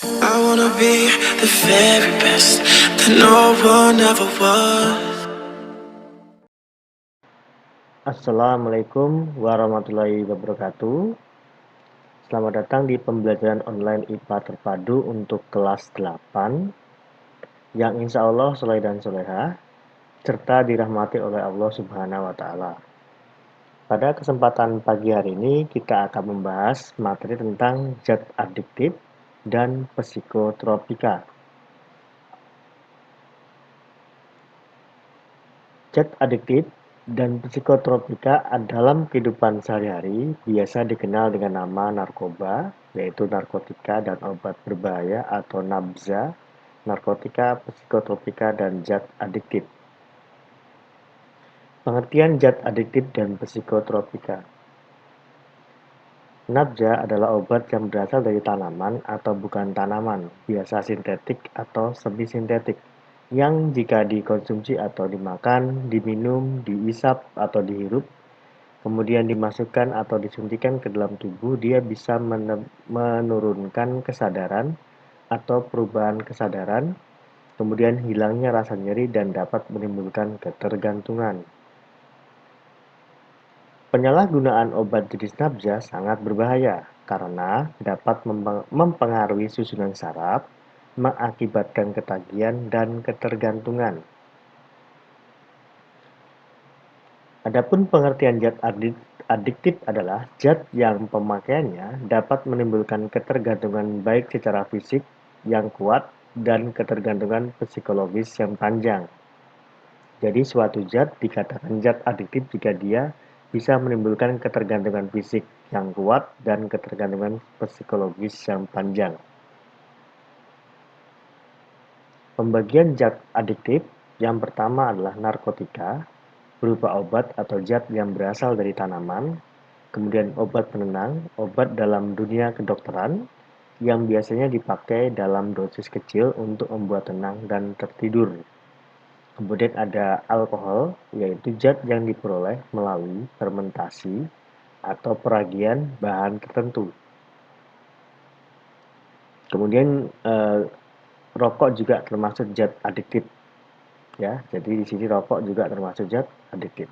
I wanna be the very best that no one ever was. Assalamualaikum warahmatullahi wabarakatuh. Selamat datang di pembelajaran online IPA terpadu untuk kelas 8 yang insya Allah soleh dan soleha serta dirahmati oleh Allah Subhanahu wa Ta'ala. Pada kesempatan pagi hari ini kita akan membahas materi tentang zat adiktif dan psikotropika. Zat adiktif dan psikotropika dalam kehidupan sehari-hari biasa dikenal dengan nama narkoba, yaitu narkotika dan obat berbahaya atau nabza, narkotika, psikotropika, dan zat adiktif. Pengertian zat adiktif dan psikotropika. Nabza adalah obat yang berasal dari tanaman atau bukan tanaman, biasa sintetik atau semi-sintetik, yang jika dikonsumsi atau dimakan, diminum, diisap atau dihirup, kemudian dimasukkan atau disuntikan ke dalam tubuh, dia bisa menurunkan kesadaran atau perubahan kesadaran, kemudian hilangnya rasa nyeri dan dapat menimbulkan ketergantungan. Penyalahgunaan obat jenis nabza sangat berbahaya karena dapat mempengaruhi susunan saraf, mengakibatkan ketagihan dan ketergantungan. Adapun pengertian zat adiktif adalah zat yang pemakaiannya dapat menimbulkan ketergantungan baik secara fisik yang kuat dan ketergantungan psikologis yang panjang. Jadi suatu zat dikatakan zat adiktif jika dia bisa menimbulkan ketergantungan fisik yang kuat dan ketergantungan psikologis yang panjang. Pembagian zat adiktif yang pertama adalah narkotika, berupa obat atau zat yang berasal dari tanaman, kemudian obat penenang, obat dalam dunia kedokteran, yang biasanya dipakai dalam dosis kecil untuk membuat tenang dan tertidur. Kemudian ada alkohol, yaitu zat yang diperoleh melalui fermentasi atau peragian bahan tertentu. Kemudian rokok juga termasuk zat adiktif, ya. Jadi di sini rokok juga termasuk zat adiktif.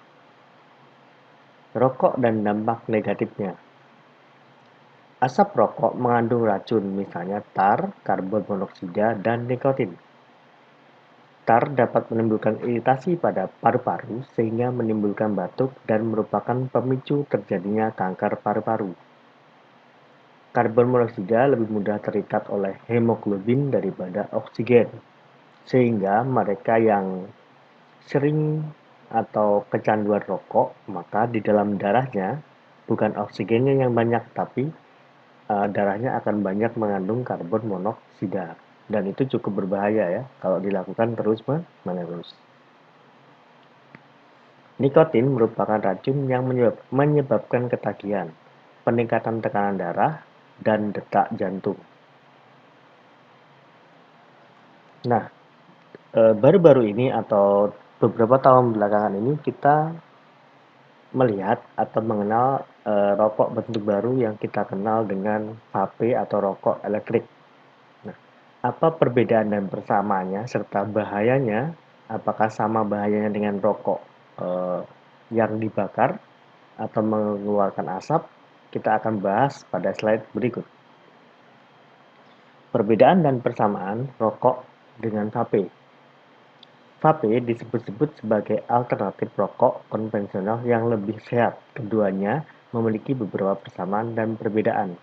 Rokok dan dampak negatifnya. Asap rokok mengandung racun, misalnya tar, karbon monoksida, dan nikotin. Tar dapat menimbulkan iritasi pada paru-paru sehingga menimbulkan batuk dan merupakan pemicu terjadinya kanker paru-paru. Karbon monoksida lebih mudah terikat oleh hemoglobin daripada oksigen, sehingga mereka yang sering atau kecanduan rokok, maka di dalam darahnya bukan oksigennya yang banyak, tapi darahnya akan banyak mengandung karbon monoksida. Dan itu cukup berbahaya ya, kalau dilakukan terus-menerus. Nikotin merupakan racun yang menyebabkan ketagihan, peningkatan tekanan darah, dan detak jantung. Nah, baru-baru ini atau beberapa tahun belakangan ini kita melihat atau mengenal rokok bentuk baru yang kita kenal dengan vape atau rokok elektrik. Nah, apa perbedaan dan persamaannya serta bahayanya? Apakah sama bahayanya dengan rokok yang dibakar atau mengeluarkan asap? Kita akan bahas pada slide berikut. Perbedaan dan persamaan rokok dengan vape. Vape disebut-sebut sebagai alternatif rokok konvensional yang lebih sehat. Keduanya memiliki beberapa persamaan dan perbedaan.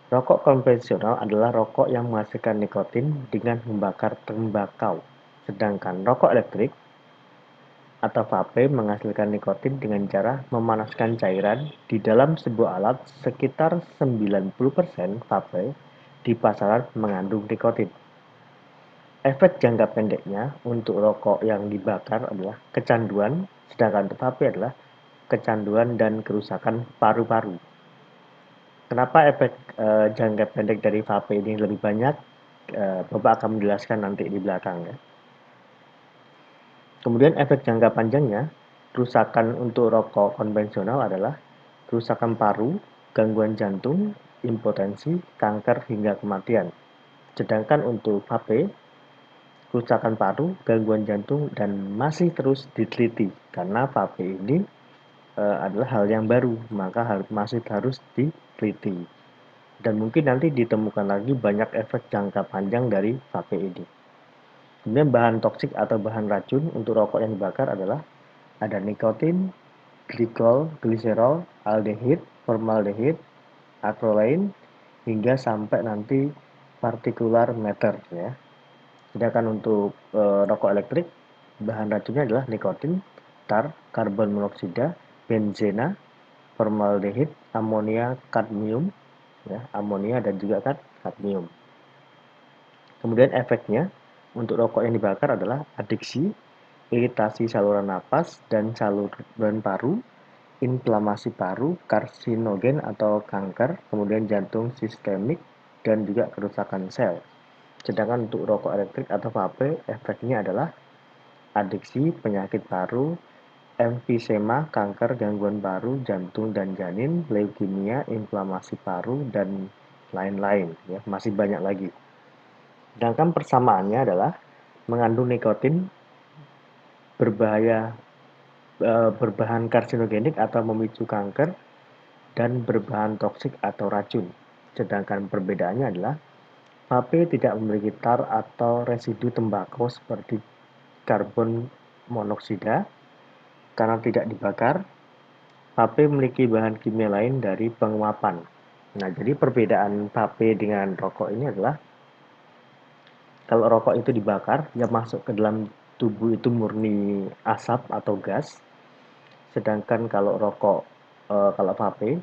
Rokok konvensional adalah rokok yang menghasilkan nikotin dengan membakar tembakau, sedangkan rokok elektrik atau vape menghasilkan nikotin dengan cara memanaskan cairan di dalam sebuah alat. Sekitar 90% vape di pasaran mengandung nikotin. Efek jangka pendeknya untuk rokok yang dibakar adalah kecanduan, sedangkan untuk vape adalah kecanduan dan kerusakan paru-paru. Kenapa efek jangka pendek dari vape ini lebih banyak? Bapak akan menjelaskan nanti di belakang ya. Kemudian efek jangka panjangnya, kerusakan untuk rokok konvensional adalah kerusakan paru, gangguan jantung, impotensi, kanker, hingga kematian. Sedangkan untuk vape, kerusakan paru, gangguan jantung, dan masih terus diteliti karena vape ini adalah hal yang baru, maka masih harus diteliti. Dan mungkin nanti ditemukan lagi banyak efek jangka panjang dari vape ini. Kemudian bahan toksik atau bahan racun untuk rokok yang dibakar adalah ada nikotin, glikol, gliserol, aldehid, formaldehid, acrolein, hingga sampai nanti partikular matter ya. Sedangkan untuk rokok elektrik, bahan racunnya adalah nikotin, tar, karbon monoksida, benzena, formaldehid, amonia, kadmium, ya, amonia dan juga kadmium. Kemudian efeknya untuk rokok yang dibakar adalah adiksi, iritasi saluran napas dan saluran paru, inflamasi paru, karsinogen atau kanker, kemudian jantung sistemik, dan juga kerusakan sel. Sedangkan untuk rokok elektrik atau vape, efeknya adalah adiksi, penyakit paru, emfisema, kanker, gangguan paru, jantung dan janin, leukemia, inflamasi paru, dan lain-lain. Ya, masih banyak lagi. Sedangkan persamaannya adalah mengandung nikotin, berbahaya, berbahan karsinogenik atau memicu kanker, dan berbahan toksik atau racun. Sedangkan perbedaannya adalah vape tidak memiliki tar atau residu tembakau seperti karbon monoksida karena tidak dibakar. Vape memiliki bahan kimia lain dari penguapan. Nah, jadi perbedaan vape dengan rokok ini adalah kalau rokok itu dibakar, yang masuk ke dalam tubuh itu murni asap atau gas. Sedangkan kalau kalau vape,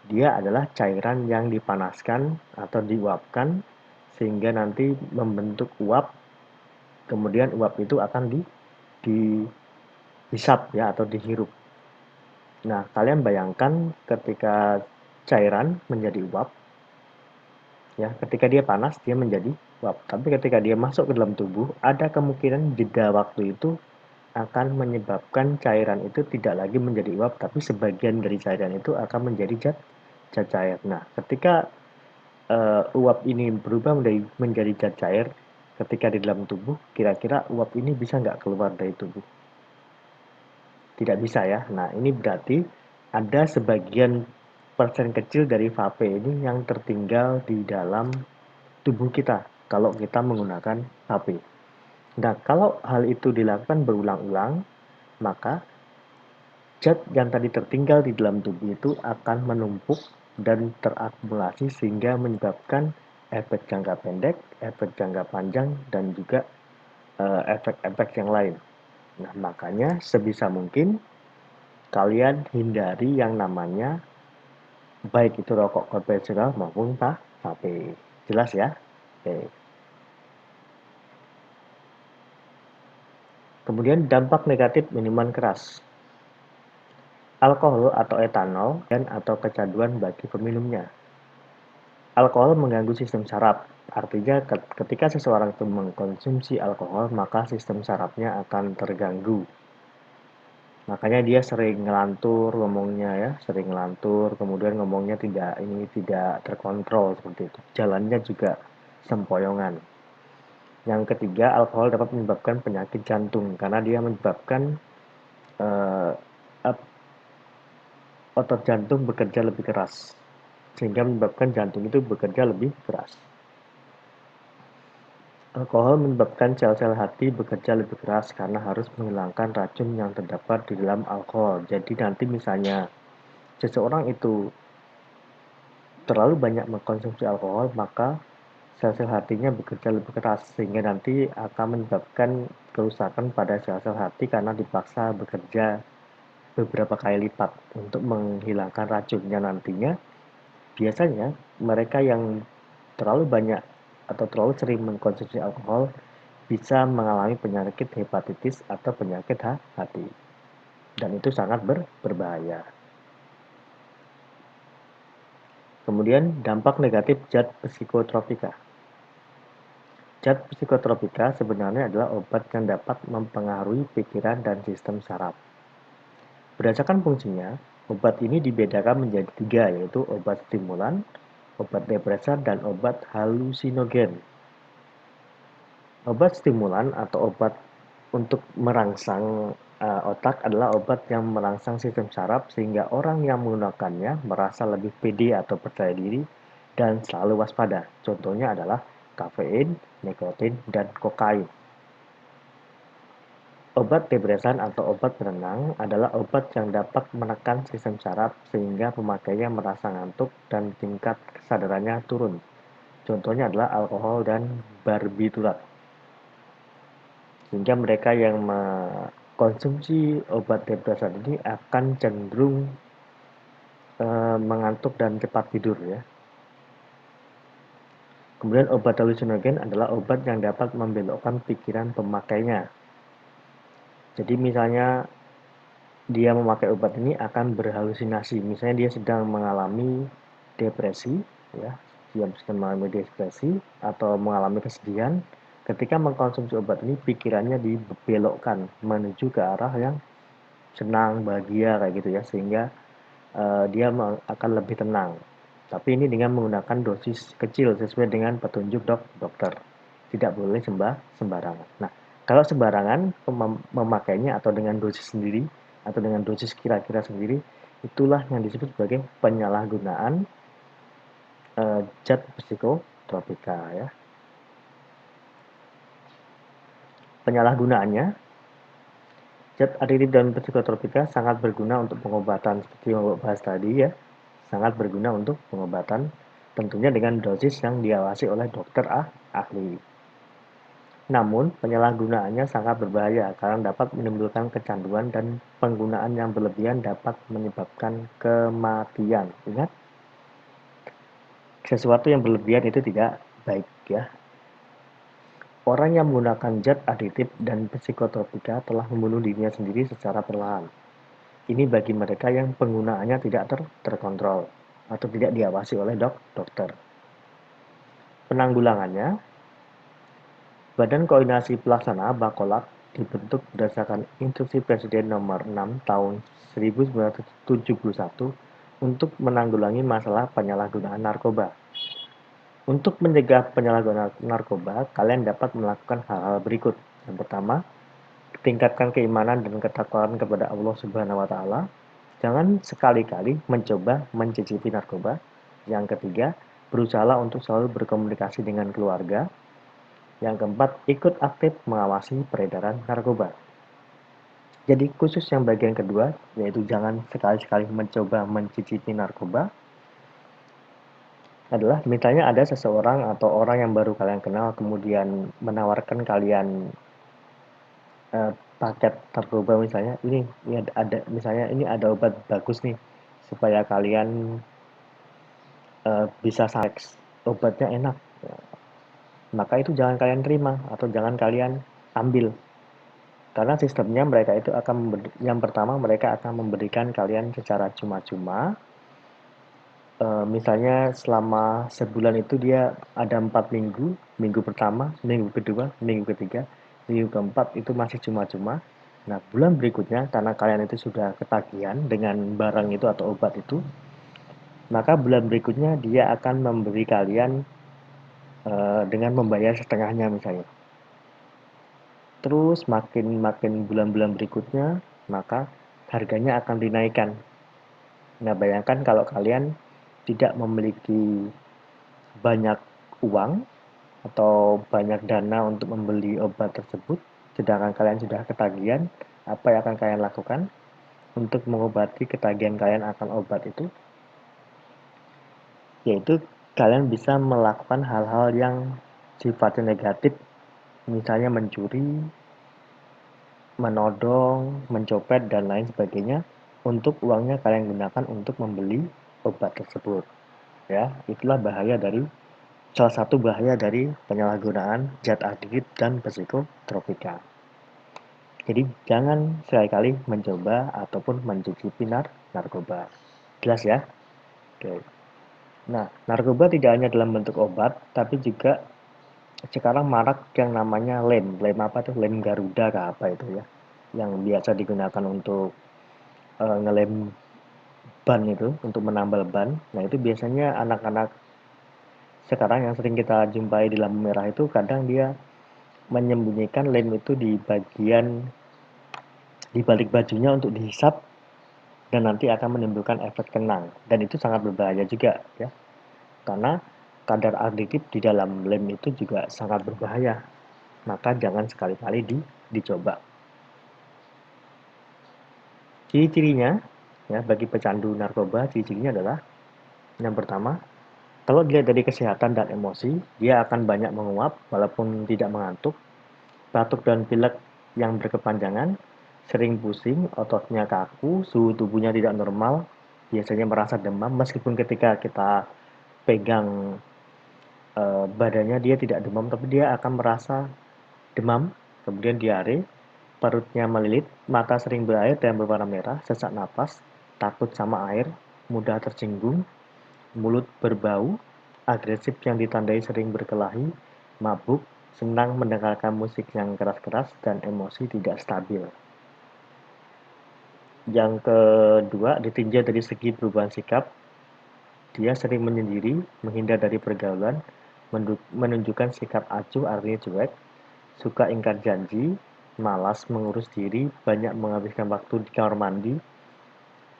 dia adalah cairan yang dipanaskan atau diuapkan sehingga nanti membentuk uap. Kemudian uap itu akan dihisap ya atau dihirup. Nah, kalian bayangkan ketika cairan menjadi uap, ya, ketika dia panas dia menjadi uap. Tapi ketika dia masuk ke dalam tubuh, ada kemungkinan jeda waktu itu akan menyebabkan cairan itu tidak lagi menjadi uap, tapi sebagian dari cairan itu akan menjadi zat cair. Nah, ketika uap ini berubah menjadi zat cair, ketika di dalam tubuh, kira-kira uap ini bisa nggak keluar dari tubuh? Tidak bisa ya. Nah, ini berarti ada sebagian persen kecil dari vape ini yang tertinggal di dalam tubuh kita kalau kita menggunakan vape. Nah, kalau hal itu dilakukan berulang-ulang, maka zat yang tadi tertinggal di dalam tubuh itu akan menumpuk dan terakumulasi sehingga menyebabkan efek jangka pendek, efek jangka panjang, dan juga efek-efek yang lain. Nah, makanya sebisa mungkin kalian hindari yang namanya baik itu rokok konvensional maupun vape. Jelas ya? Oke. Kemudian dampak negatif minuman keras. Alkohol atau etanol dan atau kecanduan bagi peminumnya. Alkohol mengganggu sistem saraf. Artinya ketika seseorang itu mengkonsumsi alkohol, maka sistem sarafnya akan terganggu. Makanya dia sering ngelantur ngomongnya ya, sering ngelantur, kemudian ngomongnya tidak terkontrol seperti itu. Jalannya juga sempoyongan. Yang ketiga, alkohol dapat menyebabkan penyakit jantung karena dia menyebabkan eh, otot jantung bekerja lebih keras, sehingga menyebabkan jantung itu bekerja lebih keras. Alkohol menyebabkan sel-sel hati bekerja lebih keras karena harus menghilangkan racun yang terdapat di dalam alkohol. Jadi nanti misalnya seseorang itu terlalu banyak mengkonsumsi alkohol, maka sel-sel hatinya bekerja lebih keras sehingga nanti akan menyebabkan kerusakan pada sel-sel hati karena dipaksa bekerja beberapa kali lipat untuk menghilangkan racunnya nantinya. Biasanya mereka yang terlalu banyak atau terlalu sering mengkonsumsi alkohol bisa mengalami penyakit hepatitis atau penyakit hati. Dan itu sangat berbahaya. Kemudian dampak negatif zat psikotropika. Zat psikotropika sebenarnya adalah obat yang dapat mempengaruhi pikiran dan sistem saraf. Berdasarkan fungsinya, obat ini dibedakan menjadi tiga, yaitu obat stimulan, obat depresan, dan obat halusinogen. Obat stimulan atau obat untuk merangsang otak adalah obat yang merangsang sistem saraf sehingga orang yang menggunakannya merasa lebih pede atau percaya diri dan selalu waspada. Contohnya adalah kafein, nikotin, dan kokain. Obat depresan atau obat penenang adalah obat yang dapat menekan sistem saraf sehingga pemakainya merasa ngantuk dan tingkat kesadarannya turun. Contohnya adalah alkohol dan barbiturat. Sehingga mereka yang mengkonsumsi obat depresan ini akan cenderung mengantuk dan cepat tidur ya. Kemudian obat halusinogen adalah obat yang dapat membelokkan pikiran pemakainya. Jadi misalnya dia memakai obat ini akan berhalusinasi. Misalnya dia sedang mengalami depresi, ya, dia sedang mengalami depresi atau mengalami kesedihan. Ketika mengkonsumsi obat ini, pikirannya dibelokkan menuju ke arah yang senang, bahagia kayak gitu ya, sehingga dia akan lebih tenang. Tapi ini dengan menggunakan dosis kecil sesuai dengan petunjuk dokter. Tidak boleh sembarangan. Nah, kalau sembarangan memakainya atau dengan dosis sendiri atau dengan dosis kira-kira sendiri, itulah yang disebut sebagai penyalahgunaan zat psikotropika ya. Penyalahgunaannya, zat adiktif dan psikotropika sangat berguna untuk pengobatan seperti yang Bapak bahas tadi ya. Sangat berguna untuk pengobatan tentunya dengan dosis yang diawasi oleh dokter ahli. Namun, penyalahgunaannya sangat berbahaya karena dapat menimbulkan kecanduan dan penggunaan yang berlebihan dapat menyebabkan kematian. Ingat, sesuatu yang berlebihan itu tidak baik ya. Orang yang menggunakan zat adiktif dan psikotropika telah membunuh dirinya sendiri secara perlahan. Ini bagi mereka yang penggunaannya tidak terkontrol atau tidak diawasi oleh dokter. Penanggulangannya, Badan Koordinasi Pelaksana (Bakolak) dibentuk berdasarkan Instruksi Presiden Nomor 6 Tahun 1971 untuk menanggulangi masalah penyalahgunaan narkoba. Untuk mencegah penyalahgunaan narkoba, kalian dapat melakukan hal-hal berikut. Yang pertama, tingkatkan keimanan dan ketakwaan kepada Allah Subhanahu wa taala. Jangan sekali-kali mencoba mencicipi narkoba. Yang ketiga, berusahalah untuk selalu berkomunikasi dengan keluarga. Yang keempat, ikut aktif mengawasi peredaran narkoba. Jadi khusus yang bagian kedua, yaitu jangan sekali-sekali mencoba mencicipi narkoba, adalah misalnya ada seseorang atau orang yang baru kalian kenal kemudian menawarkan kalian paket narkoba misalnya, ini ada misalnya ini ada obat bagus nih supaya kalian bisa seks, obatnya enak. Maka itu jangan kalian terima atau jangan kalian ambil. Karena sistemnya mereka itu akan yang pertama mereka akan memberikan kalian secara cuma-cuma. Misalnya selama sebulan itu dia ada 4 minggu, minggu pertama, minggu kedua, minggu ketiga, minggu keempat itu masih cuma-cuma. Nah, bulan berikutnya karena kalian itu sudah ketagihan dengan barang itu atau obat itu, maka bulan berikutnya dia akan memberi kalian dengan membayar setengahnya misalnya. Terus makin bulan-bulan berikutnya, maka harganya akan dinaikkan. Nah, bayangkan kalau kalian tidak memiliki banyak uang atau banyak dana untuk membeli obat tersebut, sedangkan kalian sudah ketagihan, apa yang akan kalian lakukan untuk mengobati ketagihan kalian akan obat itu? Yaitu kalian bisa melakukan hal-hal yang sifatnya negatif, misalnya mencuri, menodong, mencopet, dan lain sebagainya, untuk uangnya kalian gunakan untuk membeli obat tersebut. Ya, itulah salah satu bahaya dari penyalahgunaan zat adiktif dan psikotropika. Jadi jangan sekali-kali mencoba ataupun mencicipi narkoba. Jelas ya? Oke. Nah, narkoba tidak hanya dalam bentuk obat, tapi juga sekarang marak yang namanya lem. Lem apa tuh? Lem Garuda kah apa itu ya? Yang biasa digunakan untuk ngelem ban itu, untuk menambal ban. Nah, itu biasanya anak-anak sekarang yang sering kita jumpai di lampu merah itu kadang dia menyembunyikan lem itu di bagian di balik bajunya untuk dihisap dan nanti akan menimbulkan efek kenang dan itu sangat berbahaya juga ya karena kadar aditif di dalam lem itu juga sangat berbahaya maka jangan sekali-kali dicoba. Ciri-cirinya ya bagi pecandu narkoba ciri-cirinya adalah yang pertama kalau dilihat dari kesehatan dan emosi dia akan banyak menguap walaupun tidak mengantuk, batuk dan pilek yang berkepanjangan, sering pusing, ototnya kaku, suhu tubuhnya tidak normal, biasanya merasa demam meskipun ketika kita pegang badannya dia tidak demam tapi dia akan merasa demam, kemudian diare, perutnya melilit, mata sering berair dan berwarna merah, sesak napas, takut sama air, mudah tersinggung, mulut berbau, agresif yang ditandai sering berkelahi, mabuk, senang mendengarkan musik yang keras-keras, dan emosi tidak stabil. Yang kedua, ditinjau dari segi perubahan sikap, dia sering menyendiri, menghindar dari pergaulan, menunjukkan sikap acuh artinya cuek, suka ingkar janji, malas mengurus diri, banyak menghabiskan waktu di kamar mandi.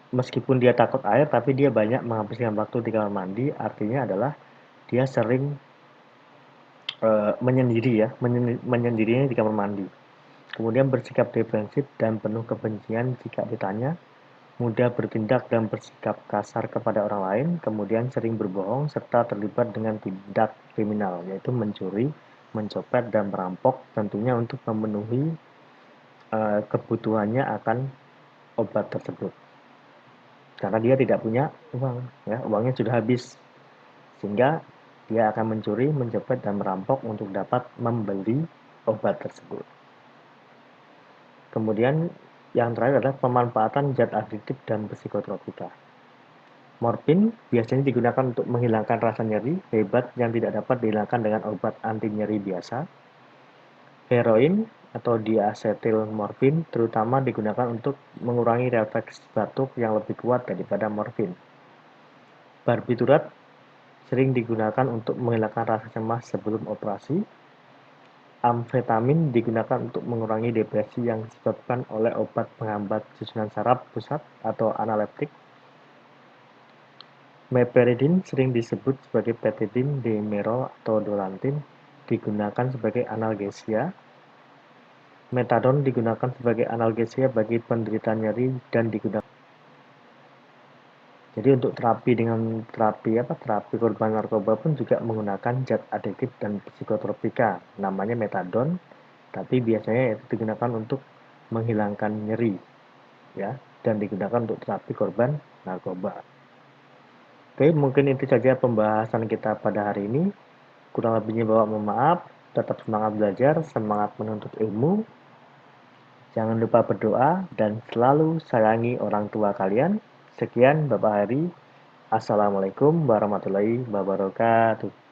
Meskipun dia takut air, tapi dia banyak menghabiskan waktu di kamar mandi, artinya adalah dia sering menyendiri ya, menyendirinya di kamar mandi. Kemudian bersikap defensif dan penuh kebencian jika ditanya, mudah bertindak dan bersikap kasar kepada orang lain, kemudian sering berbohong serta terlibat dengan tindak kriminal, yaitu mencuri, mencopet, dan merampok, tentunya untuk memenuhi kebutuhannya akan obat tersebut. Karena dia tidak punya uang, ya, uangnya sudah habis, sehingga dia akan mencuri, mencopet, dan merampok untuk dapat membeli obat tersebut. Kemudian yang terakhir adalah pemanfaatan zat adiktif dan psikotropika. Morfin biasanya digunakan untuk menghilangkan rasa nyeri hebat yang tidak dapat dihilangkan dengan obat anti nyeri biasa. Heroin atau diasetil morfin terutama digunakan untuk mengurangi refleks batuk yang lebih kuat daripada morfin. Barbiturat sering digunakan untuk menghilangkan rasa cemas sebelum operasi. Amfetamin digunakan untuk mengurangi depresi yang disebabkan oleh obat penghambat susunan saraf pusat atau analeptik. Meperidin sering disebut sebagai petidin, dimerol, atau dolantin, digunakan sebagai analgesia. Metadon digunakan sebagai analgesia bagi penderita nyeri dan digunakan. Jadi untuk terapi korban narkoba pun juga menggunakan zat adiktif dan psikotropika, namanya metadon, tapi biasanya itu digunakan untuk menghilangkan nyeri, ya, dan digunakan untuk terapi korban narkoba. Oke, mungkin itu saja pembahasan kita pada hari ini. Kurang lebihnya mohon maaf. Tetap semangat belajar, semangat menuntut ilmu. Jangan lupa berdoa dan selalu sayangi orang tua kalian. Sekian Bapak Hari. Assalamualaikum warahmatullahi wabarakatuh.